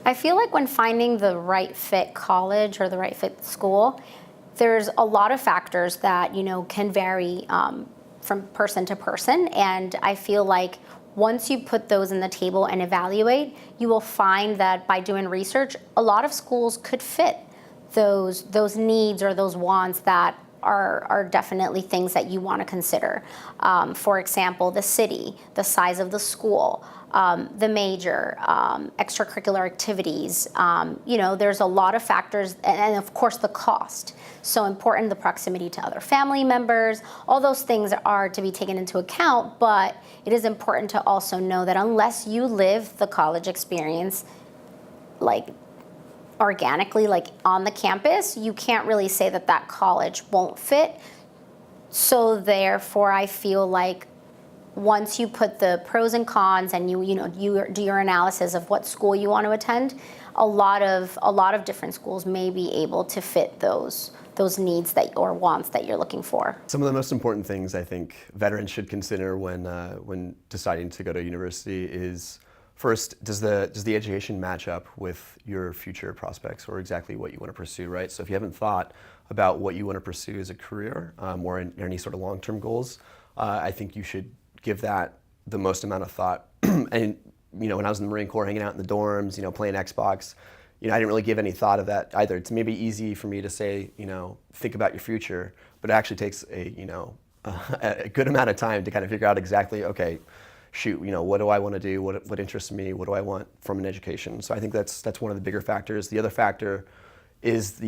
I feel like when finding the right fit college or the right fit school, there's a lot of factors that can vary from person to person, and I feel like once you put those in the table and evaluate, you will find that by doing research, a lot of schools could fit those needs or those wants that are definitely things that you want to consider. For example, the city, the size of the school, the major, extracurricular activities. There's a lot of factors, and of course the cost. So important, the proximity to other family members. All those things are to be taken into account, but it is important to also know that unless you live the college experience, like organically, like on the campus, you can't really say that that college won't fit. So therefore, I feel like once you put the pros and cons and you do your analysis of what school you want to attend, a lot of different schools may be able to fit those needs or wants that you're looking for. Some of the most important things I think veterans should consider when deciding to go to university is, first, does the education match up with your future prospects or exactly what you want to pursue, right? So if you haven't thought about what you want to pursue as a career or in any sort of long-term goals, I think you should give that the most amount of thought. And when I was in the Marine Corps, hanging out in the dorms, playing Xbox, I didn't really give any thought of that either. It's maybe easy for me to say, think about your future, but it actually takes a good amount of time to kind of figure out exactly, okay, shoot, what do I want to do? What interests me? What do I want from an education? So I think that's one of the bigger factors. The other factor is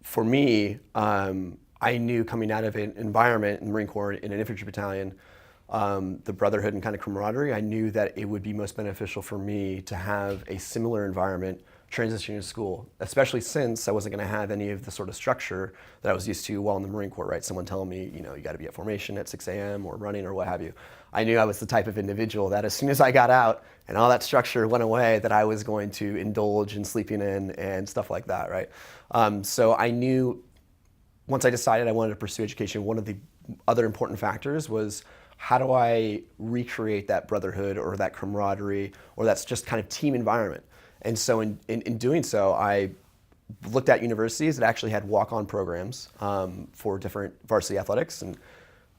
for me, I knew coming out of an environment in the Marine Corps in an infantry battalion, the brotherhood and kind of camaraderie, I knew that it would be most beneficial for me to have a similar environment transitioning to school, especially since I wasn't going to have any of the sort of structure that I was used to while in the Marine Corps, right? Someone telling me, you got to be at formation at 6 a.m. or running or what have you. I knew I was the type of individual that as soon as I got out and all that structure went away, that I was going to indulge in sleeping in and stuff like that, right? So I knew once I decided I wanted to pursue education, one of the other important factors was, how do I recreate that brotherhood or that camaraderie or that's just kind of team environment? And so in doing so, I looked at universities that actually had walk-on programs for different varsity athletics,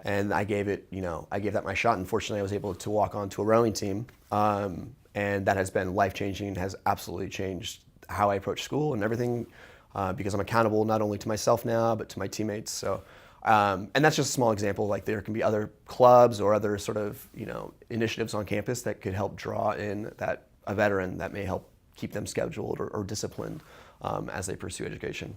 and I gave that my shot. Unfortunately, I was able to walk on to a rowing team, and that has been life-changing, has absolutely changed how I approach school and everything, because I'm accountable not only to myself now, but to my teammates. So. And that's just a small example. Like, there can be other clubs or other sort of initiatives on campus that could help draw in a veteran that may help keep them scheduled or disciplined as they pursue education.